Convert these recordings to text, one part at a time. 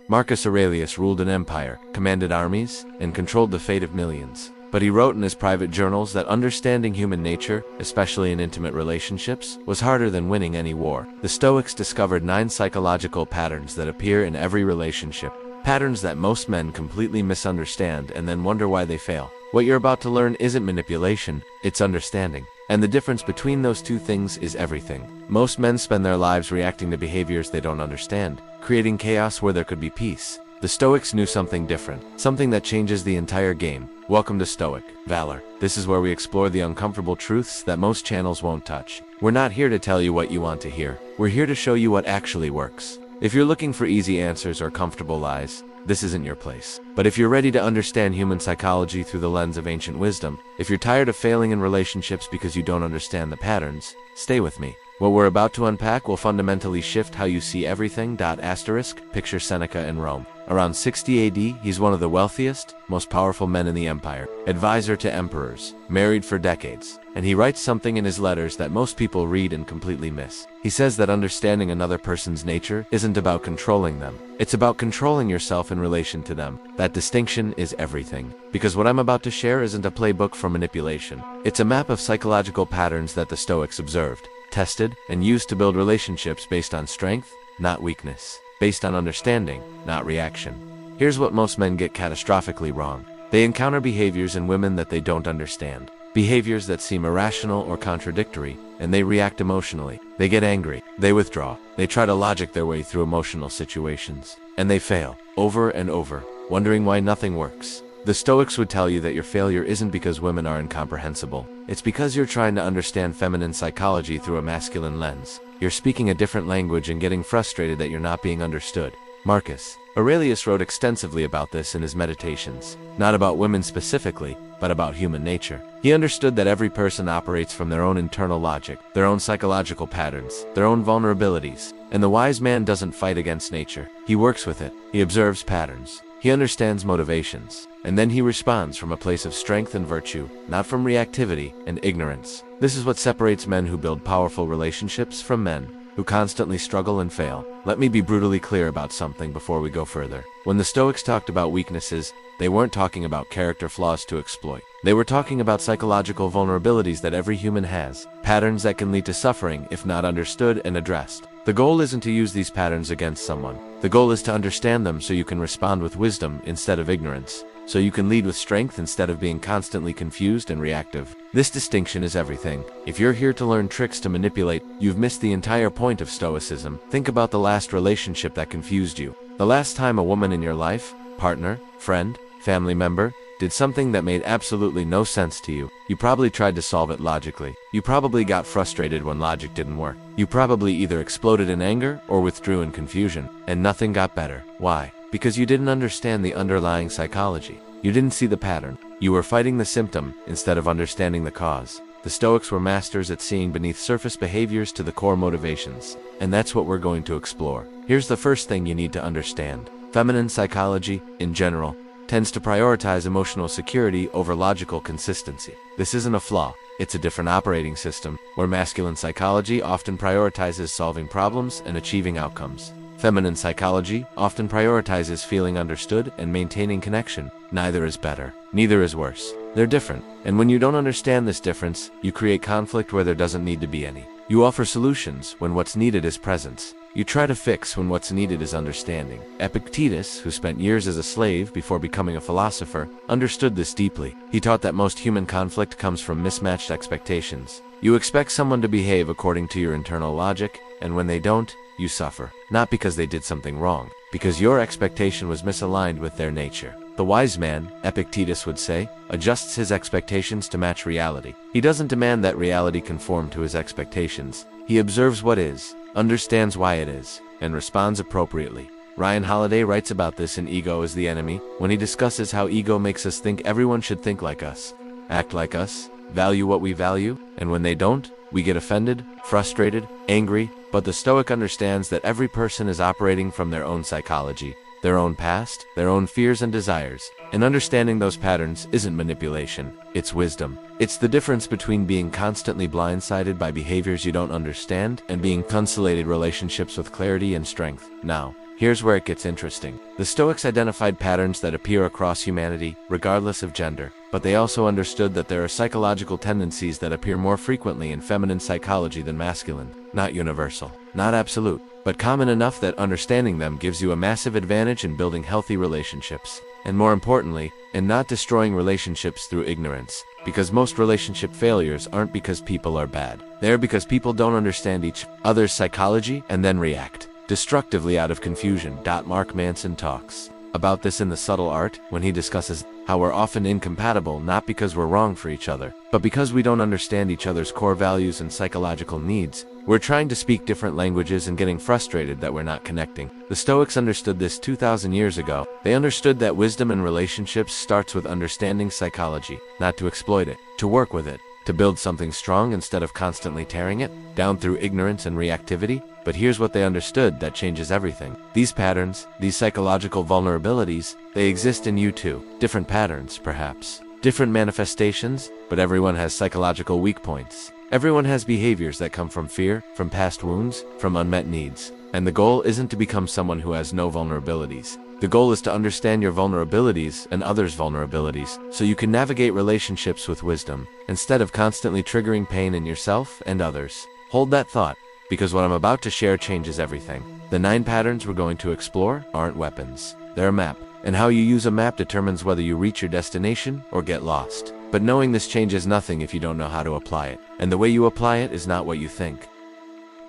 Marcus Aurelius ruled an empire, commanded armies, and controlled the fate of millions. But he wrote in his private journals that understanding human nature, especially in intimate relationships, was harder than winning any war. The Stoics discovered 9 psychological patterns that appear in every relationship. Patterns that most men completely misunderstand and then wonder why they fail. What you're about to learn isn't manipulation, it's understanding. And the difference between those two things is everything. Most men spend their lives reacting to behaviors they don't understand, creating chaos where there could be peace. The Stoics knew something different, something that changes the entire game. Welcome to Stoic Valor. This is where we explore the uncomfortable truths that most channels won't touch. We're not here to tell you what you want to hear. We're here to show you what actually works. If you're looking for easy answers or comfortable lies, this isn't your place. But if you're ready to understand human psychology through the lens of ancient wisdom, if you're tired of failing in relationships because you don't understand the patterns, stay with me. What we're about to unpack will fundamentally shift how you see everything. Picture Seneca in Rome. Around 60 AD, he's one of the wealthiest, most powerful men in the empire, advisor to emperors, married for decades. And he writes something in his letters that most people read and completely miss. He says that understanding another person's nature isn't about controlling them. It's about controlling yourself in relation to them. That distinction is everything. Because what I'm about to share isn't a playbook for manipulation. It's a map of psychological patterns that the Stoics observed, tested, and used to build relationships based on strength, not weakness. Based on understanding, not reaction. Here's what most men get catastrophically wrong. They encounter behaviors in women that they don't understand. Behaviors that seem irrational or contradictory, and they react emotionally. They get angry. They withdraw. They try to logic their way through emotional situations. And they fail, over and over, wondering why nothing works. The Stoics would tell you that your failure isn't because women are incomprehensible. It's because you're trying to understand feminine psychology through a masculine lens. You're speaking a different language and getting frustrated that you're not being understood. Marcus Aurelius wrote extensively about this in his Meditations. Not about women specifically, but about human nature. He understood that every person operates from their own internal logic, their own psychological patterns, their own vulnerabilities. And the wise man doesn't fight against nature. He works with it. He observes patterns. He understands motivations. And then he responds from a place of strength and virtue, not from reactivity and ignorance. This is what separates men who build powerful relationships from men who constantly struggle and fail. Let me be brutally clear about something before we go further. When the Stoics talked about weaknesses, they weren't talking about character flaws to exploit. They were talking about psychological vulnerabilities that every human has, patterns that can lead to suffering if not understood and addressed. The goal isn't to use these patterns against someone. The goal is to understand them so you can respond with wisdom instead of ignorance. So you can lead with strength instead of being constantly confused and reactive. This distinction is everything. If you're here to learn tricks to manipulate, you've missed the entire point of Stoicism. Think about the last relationship that confused you. The last time a woman in your life, partner, friend, family member, did something that made absolutely no sense to you. You probably tried to solve it logically. You probably got frustrated when logic didn't work. You probably either exploded in anger or withdrew in confusion, and nothing got better. Why? Because you didn't understand the underlying psychology. You didn't see the pattern. You were fighting the symptom instead of understanding the cause. The Stoics were masters at seeing beneath surface behaviors to the core motivations. And that's what we're going to explore. Here's the first thing you need to understand. Feminine psychology, in general, tends to prioritize emotional security over logical consistency. This isn't a flaw. It's a different operating system, where masculine psychology often prioritizes solving problems and achieving outcomes. Feminine psychology often prioritizes feeling understood and maintaining connection. Neither is better. Neither is worse. They're different. And when you don't understand this difference, you create conflict where there doesn't need to be any. You offer solutions when what's needed is presence. You try to fix when what's needed is understanding. Epictetus, who spent years as a slave before becoming a philosopher, understood this deeply. He taught that most human conflict comes from mismatched expectations. You expect someone to behave according to your internal logic, and when they don't, you suffer. Not because they did something wrong, because your expectation was misaligned with their nature. The wise man, Epictetus would say, adjusts his expectations to match reality. He doesn't demand that reality conform to his expectations. He observes what is, understands why it is, and responds appropriately. Ryan Holiday writes about this in Ego is the Enemy, when he discusses how ego makes us think everyone should think like us, act like us, value what we value, and when they don't, we get offended, frustrated, angry. But the Stoic understands that every person is operating from their own psychology, their own past, their own fears and desires. And understanding those patterns isn't manipulation, it's wisdom. It's the difference between being constantly blindsided by behaviors you don't understand and being consolidated relationships with clarity and strength. Now, Here's where it gets interesting. The Stoics identified patterns that appear across humanity, regardless of gender, but they also understood that there are psychological tendencies that appear more frequently in feminine psychology than masculine. Not universal, not absolute, but common enough that understanding them gives you a massive advantage in building healthy relationships. And more importantly, in not destroying relationships through ignorance. Because most relationship failures aren't because people are bad. They're because people don't understand each other's psychology and then react destructively out of confusion. Mark Manson talks about this in The Subtle Art when he discusses how we're often incompatible not because we're wrong for each other, but because we don't understand each other's core values and psychological needs. We're trying to speak different languages and getting frustrated that we're not connecting. The Stoics understood this 2,000 years ago. They understood that wisdom in relationships starts with understanding psychology, not to exploit it, to work with it, to build something strong instead of constantly tearing it down through ignorance and reactivity. But here's what they understood that changes everything. These patterns, these psychological vulnerabilities, they exist in you too. Different patterns, perhaps. Different manifestations, but everyone has psychological weak points. Everyone has behaviors that come from fear, from past wounds, from unmet needs. And the goal isn't to become someone who has no vulnerabilities. The goal is to understand your vulnerabilities and others' vulnerabilities, so you can navigate relationships with wisdom, instead of constantly triggering pain in yourself and others. Hold that thought, because what I'm about to share changes everything. The 9 patterns we're going to explore aren't weapons. They're a map, and how you use a map determines whether you reach your destination or get lost. But knowing this changes nothing if you don't know how to apply it, and the way you apply it is not what you think.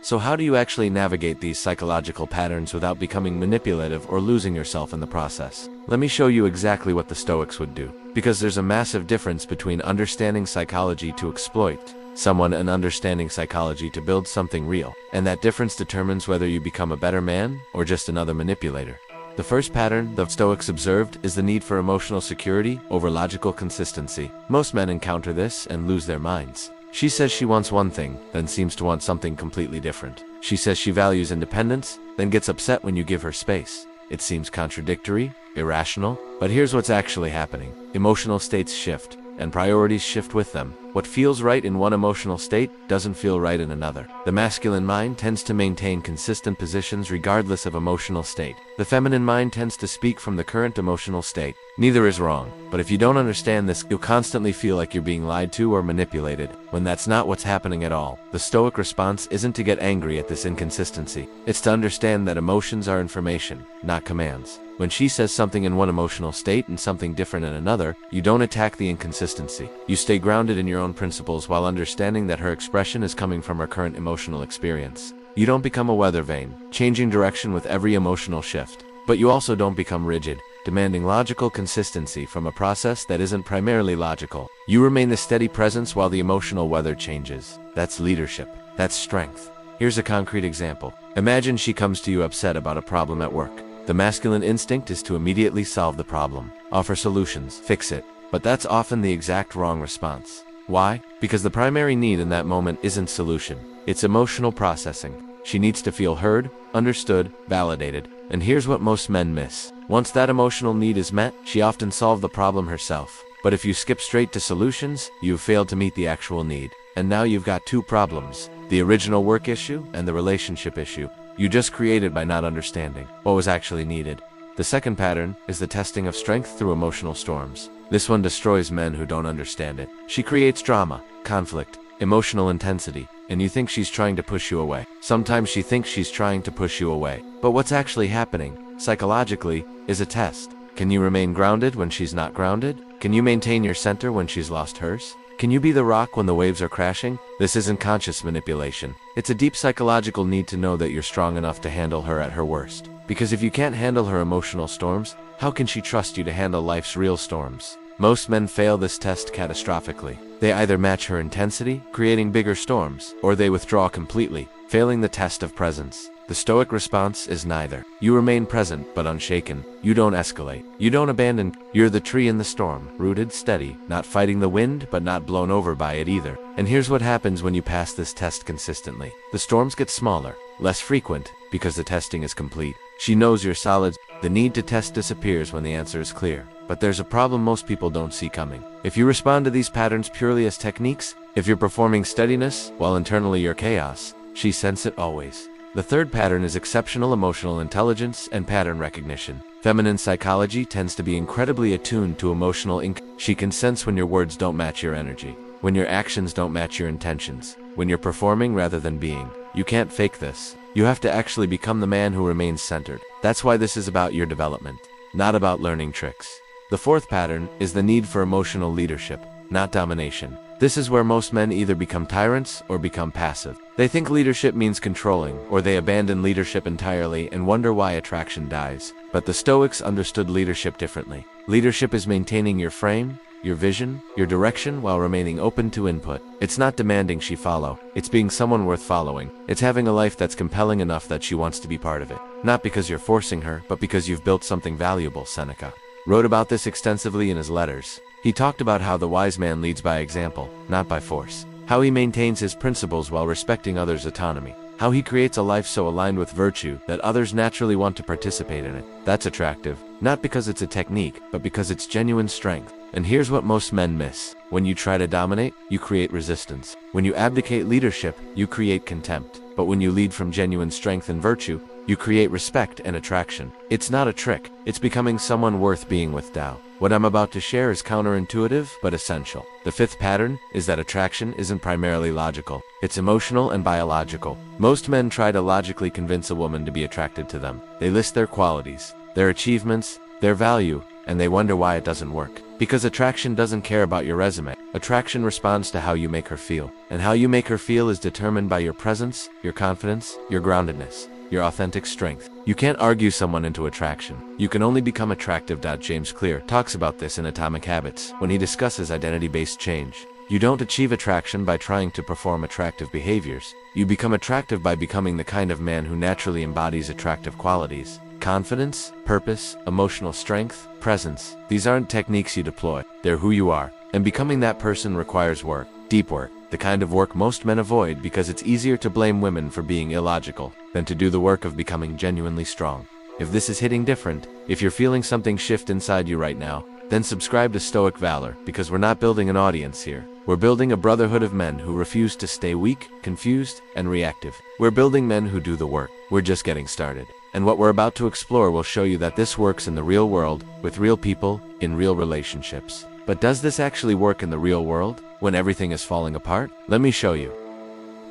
So how do you actually navigate these psychological patterns without becoming manipulative or losing yourself in the process? Let me show you exactly what the Stoics would do, because there's a massive difference between understanding psychology to exploit someone and understanding psychology to build something real, and that difference determines whether you become a better man or just another manipulator. The first pattern the Stoics observed is the need for emotional security over logical consistency. Most men encounter this and lose their minds. She says she wants one thing, then seems to want something completely different. She says she values independence, then gets upset when you give her space. It seems contradictory, irrational, but here's what's actually happening. Emotional states shift, and priorities shift with them. What feels right in one emotional state doesn't feel right in another. The masculine mind tends to maintain consistent positions regardless of emotional state. The feminine mind tends to speak from the current emotional state. Neither is wrong, but if you don't understand this, you'll constantly feel like you're being lied to or manipulated, when that's not what's happening at all. The Stoic response isn't to get angry at this inconsistency. It's to understand that emotions are information, not commands. When she says something in one emotional state and something different in another, you don't attack the inconsistency. You stay grounded in your own principles while understanding that her expression is coming from her current emotional experience. You don't become a weather vane, changing direction with every emotional shift. But you also don't become rigid, demanding logical consistency from a process that isn't primarily logical. You remain the steady presence while the emotional weather changes. That's leadership. That's strength. Here's a concrete example. Imagine she comes to you upset about a problem at work. The masculine instinct is to immediately solve the problem, offer solutions, fix it. But that's often the exact wrong response. Why? Because the primary need in that moment isn't solution. It's emotional processing. She needs to feel heard, understood, validated. And here's what most men miss. Once that emotional need is met, she often solves the problem herself. But if you skip straight to solutions, you've failed to meet the actual need. And now you've got 2 problems. The original work issue and the relationship issue. You just created by not understanding what was actually needed. The second pattern is the testing of strength through emotional storms. This one destroys men who don't understand it. She creates drama, conflict, emotional intensity, and you think she's trying to push you away. Sometimes she thinks she's trying to push you away. But what's actually happening, psychologically, is a test. Can you remain grounded when she's not grounded? Can you maintain your center when she's lost hers? Can you be the rock when the waves are crashing? This isn't conscious manipulation. It's a deep psychological need to know that you're strong enough to handle her at her worst. Because if you can't handle her emotional storms, how can she trust you to handle life's real storms? Most men fail this test catastrophically. They either match her intensity, creating bigger storms, or they withdraw completely, failing the test of presence. The Stoic response is neither. You remain present but unshaken. You don't escalate. You don't abandon. You're the tree in the storm, rooted, steady, not fighting the wind but not blown over by it either. And here's what happens when you pass this test consistently. The storms get smaller, less frequent, because the testing is complete. She knows you're solid. The need to test disappears when the answer is clear. But there's a problem most people don't see coming. If you respond to these patterns purely as techniques, if you're performing steadiness while internally you're chaos, she senses it always. The third pattern is exceptional emotional intelligence and pattern recognition. Feminine psychology tends to be incredibly attuned to emotional She can sense when your words don't match your energy, when your actions don't match your intentions, when you're performing rather than being. You can't fake this. You have to actually become the man who remains centered. That's why this is about your development, not about learning tricks. The fourth pattern is the need for emotional leadership, not domination. This is where most men either become tyrants or become passive. They think leadership means controlling, or they abandon leadership entirely and wonder why attraction dies. But the Stoics understood leadership differently. Leadership is maintaining your frame, your vision, your direction while remaining open to input. It's not demanding she follow. It's being someone worth following. It's having a life that's compelling enough that she wants to be part of it. Not because you're forcing her, but because you've built something valuable, Seneca wrote about this extensively in his letters. He talked about how the wise man leads by example, not by force. How he maintains his principles while respecting others' autonomy. How he creates a life so aligned with virtue that others naturally want to participate in it. That's attractive, not because it's a technique, but because it's genuine strength. And here's what most men miss. When you try to dominate, you create resistance. When you abdicate leadership, you create contempt. But when you lead from genuine strength and virtue, you create respect and attraction. It's not a trick. It's becoming someone worth being with. Tao. What I'm about to share is counterintuitive, but essential. The fifth pattern is that attraction isn't primarily logical. It's emotional and biological. Most men try to logically convince a woman to be attracted to them. They list their qualities, their achievements, their value, and they wonder why it doesn't work. Because attraction doesn't care about your resume. Attraction responds to how you make her feel. And how you make her feel is determined by your presence, your confidence, your groundedness, your authentic strength. You can't argue someone into attraction. You can only become attractive. James Clear talks about this in Atomic Habits when he discusses identity-based change. You don't achieve attraction by trying to perform attractive behaviors. You become attractive by becoming the kind of man who naturally embodies attractive qualities. Confidence, purpose, emotional strength, presence. These aren't techniques you deploy. They're who you are. And becoming that person requires work. Deep work. The kind of work most men avoid because it's easier to blame women for being illogical than to do the work of becoming genuinely strong. If this is hitting different, if you're feeling something shift inside you right now, then subscribe to Stoic Valor, because we're not building an audience here. We're building a brotherhood of men who refuse to stay weak, confused, and reactive. We're building men who do the work. We're just getting started. And what we're about to explore will show you that this works in the real world, with real people, in real relationships. But does this actually work in the real world, when everything is falling apart? Let me show you.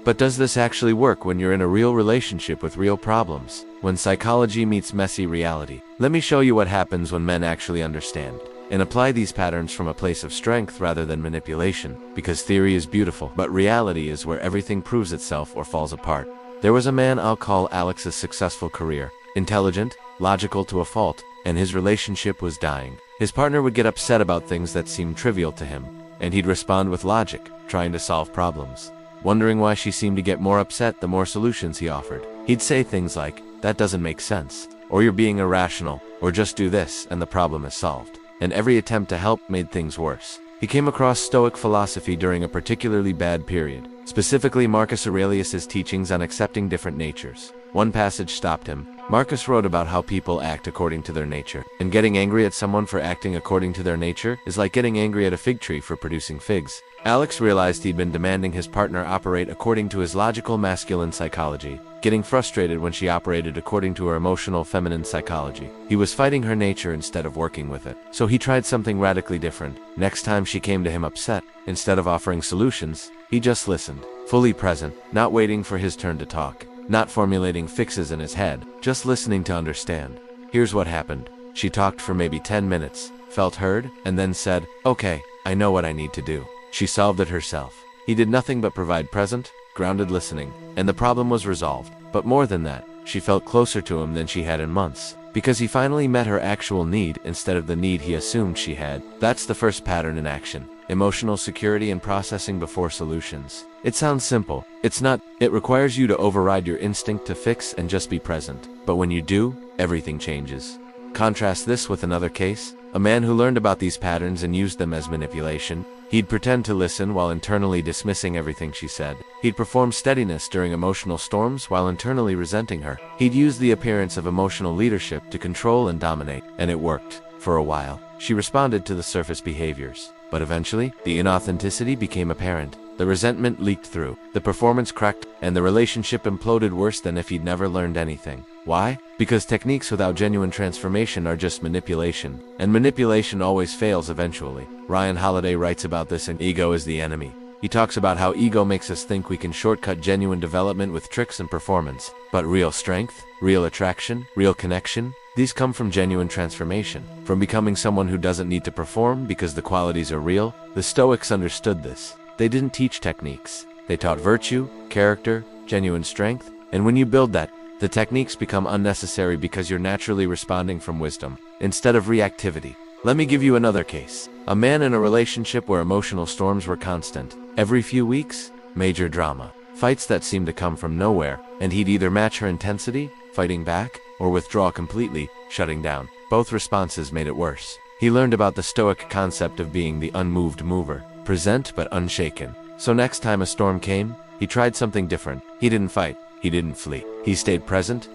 But does this actually work when you're in a real relationship with real problems? When psychology meets messy reality? Let me show you what happens when men actually understand and apply these patterns from a place of strength rather than manipulation. Because theory is beautiful, but reality is where everything proves itself or falls apart. There was a man I'll call Alex's successful career. Intelligent, logical to a fault, and his relationship was dying. His partner would get upset about things that seemed trivial to him, and he'd respond with logic, trying to solve problems. Wondering why she seemed to get more upset the more solutions he offered. He'd say things like, "That doesn't make sense," or "You're being irrational," or "Just do this and the problem is solved." And every attempt to help made things worse. He came across Stoic philosophy during a particularly bad period, specifically Marcus Aurelius's teachings on accepting different natures. One passage stopped him. Marcus wrote about how people act according to their nature, and getting angry at someone for acting according to their nature is like getting angry at a fig tree for producing figs. Alex realized he'd been demanding his partner operate according to his logical masculine psychology, getting frustrated when she operated according to her emotional feminine psychology. He was fighting her nature instead of working with it. So he tried something radically different. Next time she came to him upset, instead of offering solutions, he just listened, fully present, not waiting for his turn to talk, not formulating fixes in his head, just listening to understand. Here's what happened. She talked for maybe 10 minutes, felt heard, and then said, "Okay, I know what I need to do." She solved it herself. He did nothing but provide present, grounded listening, and the problem was resolved. But more than that, she felt closer to him than she had in months, because he finally met her actual need instead of the need he assumed she had. That's the first pattern in action. Emotional security and processing before solutions. It sounds simple. It's not. It requires you to override your instinct to fix and just be present. But when you do, everything changes. Contrast this with another case. A man who learned about these patterns and used them as manipulation. He'd pretend to listen while internally dismissing everything she said. He'd perform steadiness during emotional storms while internally resenting her. He'd use the appearance of emotional leadership to control and dominate. And it worked. For a while, she responded to the surface behaviors. But eventually, the inauthenticity became apparent. The resentment leaked through, the performance cracked, and the relationship imploded worse than if he'd never learned anything. Why? Because techniques without genuine transformation are just manipulation, and manipulation always fails eventually. Ryan Holiday writes about this in Ego is the Enemy. He talks about how ego makes us think we can shortcut genuine development with tricks and performance. But real strength, real attraction, real connection, these come from genuine transformation, from becoming someone who doesn't need to perform because the qualities are real. The Stoics understood this. They didn't teach techniques. They taught virtue, character, genuine strength, and when you build that, the techniques become unnecessary because you're naturally responding from wisdom, instead of reactivity. Let me give you another case. A man in a relationship where emotional storms were constant. Every few weeks, major drama. Fights that seemed to come from nowhere, and he'd either match her intensity, fighting back, or withdraw completely, shutting down. Both responses made it worse. He learned about the Stoic concept of being the unmoved mover, present but unshaken. So next time a storm came, he tried something different. He didn't fight. He didn't flee. He stayed present,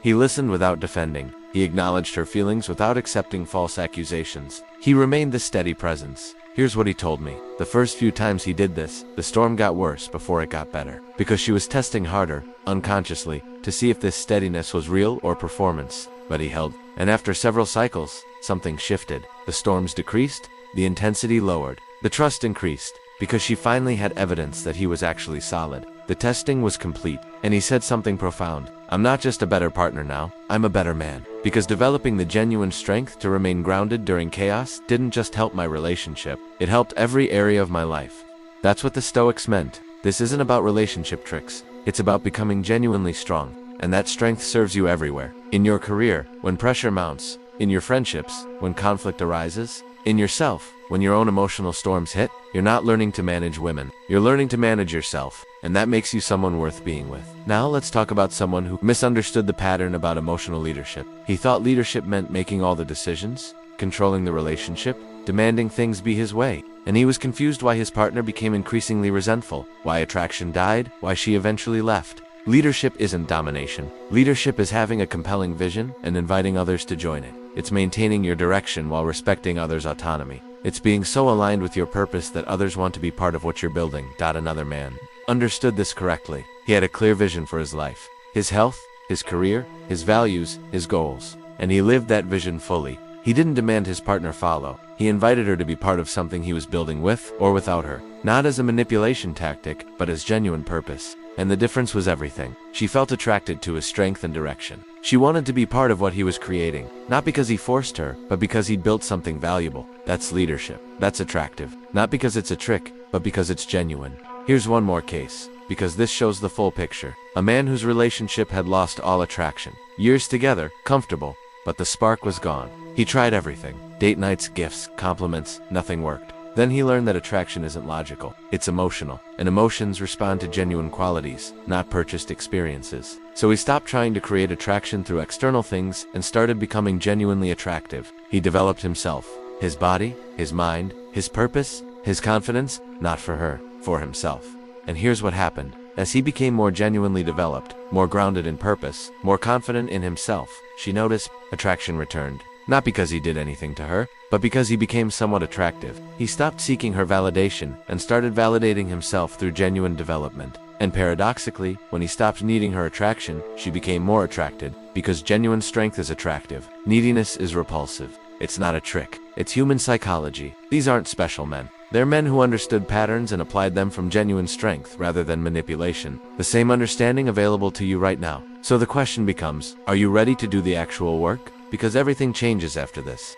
He listened without defending. He acknowledged her feelings without accepting false accusations. He remained the steady presence. Here's what he told me. The first few times he did this, the storm got worse before it got better. Because she was testing harder, unconsciously, to see if this steadiness was real or performance. But he held. And after several cycles, something shifted. The storms decreased, the intensity lowered. The trust increased, because she finally had evidence that he was actually solid. The testing was complete, and he said something profound. I'm not just a better partner now, I'm a better man. Because developing the genuine strength to remain grounded during chaos didn't just help my relationship, it helped every area of my life. That's what the Stoics meant. This isn't about relationship tricks, it's about becoming genuinely strong. And that strength serves you everywhere. In your career, when pressure mounts. In your friendships, when conflict arises. In yourself, when your own emotional storms hit. You're not learning to manage women, you're learning to manage yourself. And that makes you someone worth being with. Now let's talk about someone who misunderstood the pattern about emotional leadership. He thought leadership meant making all the decisions, controlling the relationship, demanding things be his way. And he was confused why his partner became increasingly resentful, why attraction died, why she eventually left. Leadership isn't domination. Leadership is having a compelling vision and inviting others to join it. It's maintaining your direction while respecting others' autonomy. It's being so aligned with your purpose that others want to be part of what you're building. Another man understood this correctly. He had a clear vision for his life, his health, his career, his values, his goals. And he lived that vision fully. He didn't demand his partner follow. He invited her to be part of something he was building with or without her. Not as a manipulation tactic, but as genuine purpose. And the difference was everything. She felt attracted to his strength and direction. She wanted to be part of what he was creating, not because he forced her, but because he'd built something valuable. That's leadership. That's attractive. Not because it's a trick, but because it's genuine. Here's one more case, because this shows the full picture. A man whose relationship had lost all attraction. Years together, comfortable, but the spark was gone. He tried everything. Date nights, gifts, compliments, nothing worked. Then he learned that attraction isn't logical, it's emotional, and emotions respond to genuine qualities, not purchased experiences. So he stopped trying to create attraction through external things and started becoming genuinely attractive. He developed himself, his body, his mind, his purpose, his confidence, not for her, for himself. And here's what happened. As he became more genuinely developed, more grounded in purpose, more confident in himself, she noticed attraction returned. Not because he did anything to her, but because he became somewhat attractive. He stopped seeking her validation and started validating himself through genuine development. And paradoxically, when he stopped needing her attraction, she became more attracted, because genuine strength is attractive. Neediness is repulsive. It's not a trick. It's human psychology. These aren't special men. They're men who understood patterns and applied them from genuine strength rather than manipulation. The same understanding available to you right now. So the question becomes, are you ready to do the actual work? Because everything changes after this.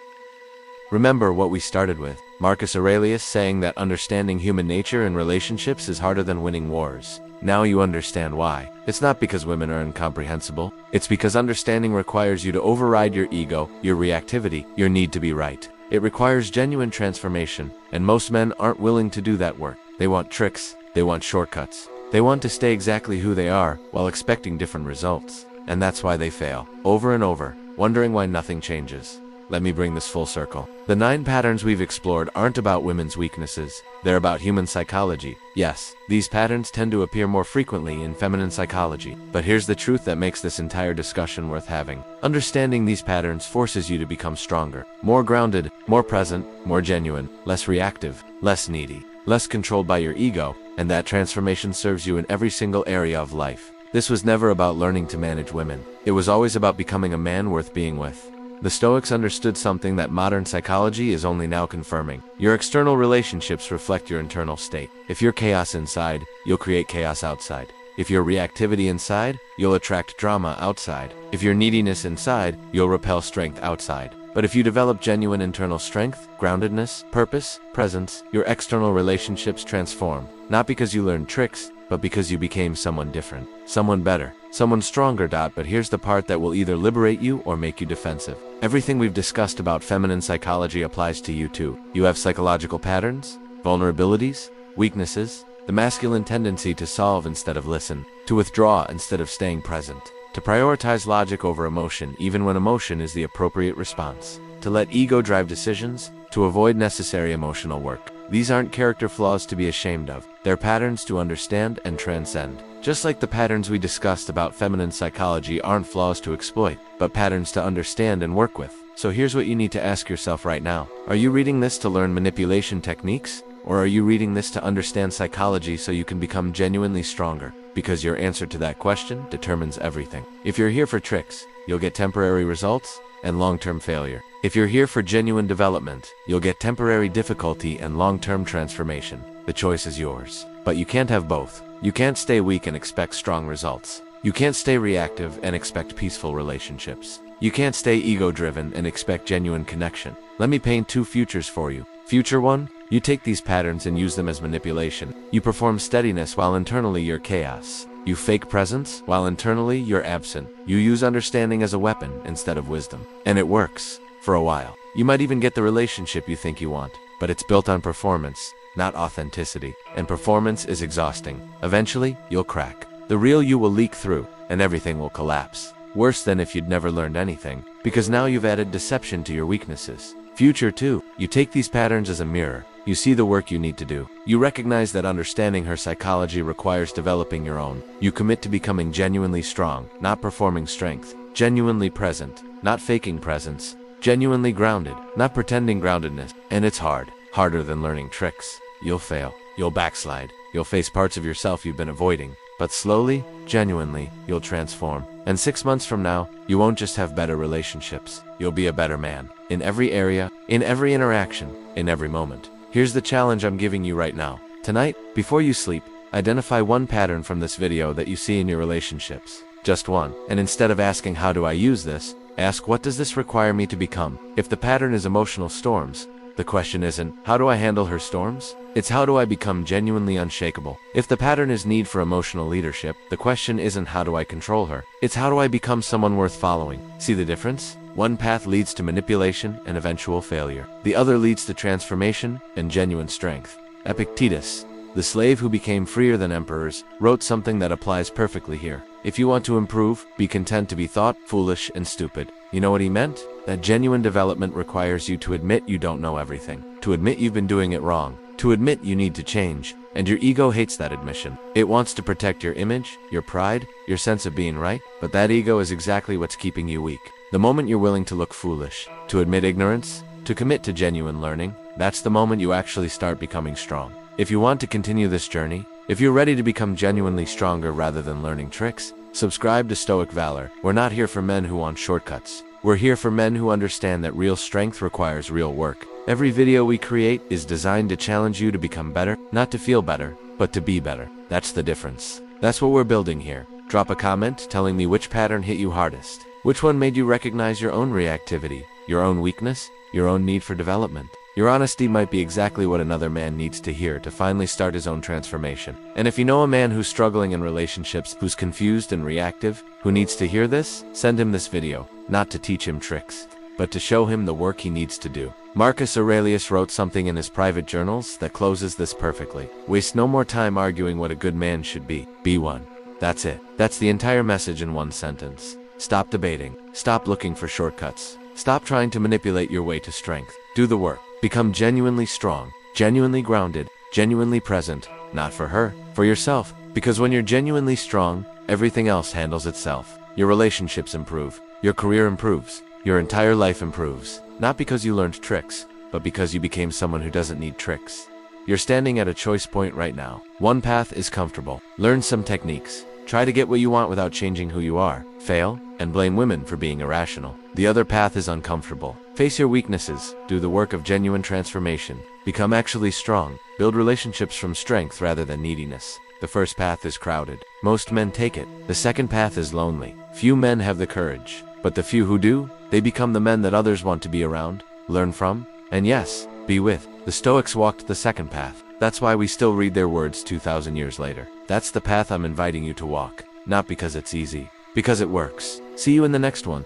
Remember what we started with. Marcus Aurelius saying that understanding human nature and relationships is harder than winning wars. Now you understand why. It's not because women are incomprehensible. It's because understanding requires you to override your ego, your reactivity, your need to be right. It requires genuine transformation, and most men aren't willing to do that work. They want tricks, they want shortcuts. They want to stay exactly who they are while expecting different results. And that's why they fail, over and over, wondering why nothing changes. Let me bring this full circle. The 9 patterns we've explored aren't about women's weaknesses. They're about human psychology. Yes, these patterns tend to appear more frequently in feminine psychology. But here's the truth that makes this entire discussion worth having. Understanding these patterns forces you to become stronger, more grounded, more present, more genuine, less reactive, less needy. less controlled by your ego, and that transformation serves you in every single area of life. This was never about learning to manage women. It was always about becoming a man worth being with. The Stoics understood something that modern psychology is only now confirming. Your external relationships reflect your internal state. If you're chaos inside, you'll create chaos outside. If you're reactivity inside, you'll attract drama outside. If you're neediness inside, you'll repel strength outside. But if you develop genuine internal strength, groundedness, purpose, presence, your external relationships transform. Not because you learned tricks, but because you became someone different, someone better, someone stronger. But here's the part that will either liberate you or make you defensive. Everything we've discussed about feminine psychology applies to you too. You have psychological patterns, vulnerabilities, weaknesses, the masculine tendency to solve instead of listen, to withdraw instead of staying present, to prioritize logic over emotion even when emotion is the appropriate response, to let ego drive decisions, to avoid necessary emotional work. These aren't character flaws to be ashamed of. They're patterns to understand and transcend. Just like the patterns we discussed about feminine psychology aren't flaws to exploit, but patterns to understand and work with. So here's what you need to ask yourself right now. Are you reading this to learn manipulation techniques? Or are you reading this to understand psychology so you can become genuinely stronger? Because your answer to that question determines everything. If you're here for tricks, you'll get temporary results and long-term failure. If you're here for genuine development, you'll get temporary difficulty and long-term transformation. The choice is yours. But you can't have both. You can't stay weak and expect strong results. You can't stay reactive and expect peaceful relationships. You can't stay ego-driven and expect genuine connection. Let me paint two futures for you. Future one, you take these patterns and use them as manipulation. You perform steadiness while internally you're chaos. You fake presence while internally you're absent. You use understanding as a weapon instead of wisdom. And it works. For a while. You might even get the relationship you think you want, but it's built on performance, not authenticity. And performance is exhausting. Eventually, you'll crack. The real you will leak through, and everything will collapse. Worse than if you'd never learned anything, because now you've added deception to your weaknesses. Future 2. You take these patterns as a mirror. You see the work you need to do. You recognize that understanding her psychology requires developing your own. You commit to becoming genuinely strong, not performing strength. Genuinely present, not faking presence. Genuinely grounded, not pretending groundedness. And it's hard. Harder than learning tricks. You'll fail. You'll backslide. You'll face parts of yourself you've been avoiding. But slowly, genuinely, you'll transform. And 6 months from now, you won't just have better relationships. You'll be a better man. In every area, in every interaction, in every moment. Here's the challenge I'm giving you right now. Tonight, before you sleep, identify one pattern from this video that you see in your relationships. Just one. And instead of asking how do I use this, ask what does this require me to become? If the pattern is emotional storms, the question isn't, how do I handle her storms? It's how do I become genuinely unshakable? If the pattern is need for emotional leadership, the question isn't how do I control her? It's how do I become someone worth following? See the difference? One path leads to manipulation and eventual failure. The other leads to transformation and genuine strength. Epictetus, the slave who became freer than emperors, wrote something that applies perfectly here. If you want to improve, be content to be thought, foolish, and stupid. You know what he meant? That genuine development requires you to admit you don't know everything. To admit you've been doing it wrong. To admit you need to change. And your ego hates that admission. It wants to protect your image, your pride, your sense of being right. But that ego is exactly what's keeping you weak. The moment you're willing to look foolish, to admit ignorance, to commit to genuine learning, that's the moment you actually start becoming strong. If you want to continue this journey, if you're ready to become genuinely stronger rather than learning tricks, subscribe to Stoic Valor. We're not here for men who want shortcuts. We're here for men who understand that real strength requires real work. Every video we create is designed to challenge you to become better, not to feel better, but to be better. That's the difference. That's what we're building here. Drop a comment telling me which pattern hit you hardest. Which one made you recognize your own reactivity, your own weakness, your own need for development? Your honesty might be exactly what another man needs to hear to finally start his own transformation. And if you know a man who's struggling in relationships, who's confused and reactive, who needs to hear this, send him this video, not to teach him tricks, but to show him the work he needs to do. Marcus Aurelius wrote something in his private journals that closes this perfectly. Waste no more time arguing what a good man should be. Be one. That's it. That's the entire message in one sentence. Stop debating. Stop looking for shortcuts. Stop trying to manipulate your way to strength. Do the work. Become genuinely strong, genuinely grounded, genuinely present, not for her, for yourself. Because when you're genuinely strong, everything else handles itself. Your relationships improve. Your career improves. Your entire life improves. Not because you learned tricks, but because you became someone who doesn't need tricks. You're standing at a choice point right now. One path is comfortable. Learn some techniques. Try to get what you want without changing who you are. Fail, and blame women for being irrational. The other path is uncomfortable. Face your weaknesses. Do the work of genuine transformation. Become actually strong. Build relationships from strength rather than neediness. The first path is crowded. Most men take it. The second path is lonely. Few men have the courage. But the few who do, they become the men that others want to be around, learn from, and yes, be with. The Stoics walked the second path. That's why we still read their words 2,000 years later. That's the path I'm inviting you to walk. Not because it's easy, because it works. See you in the next one.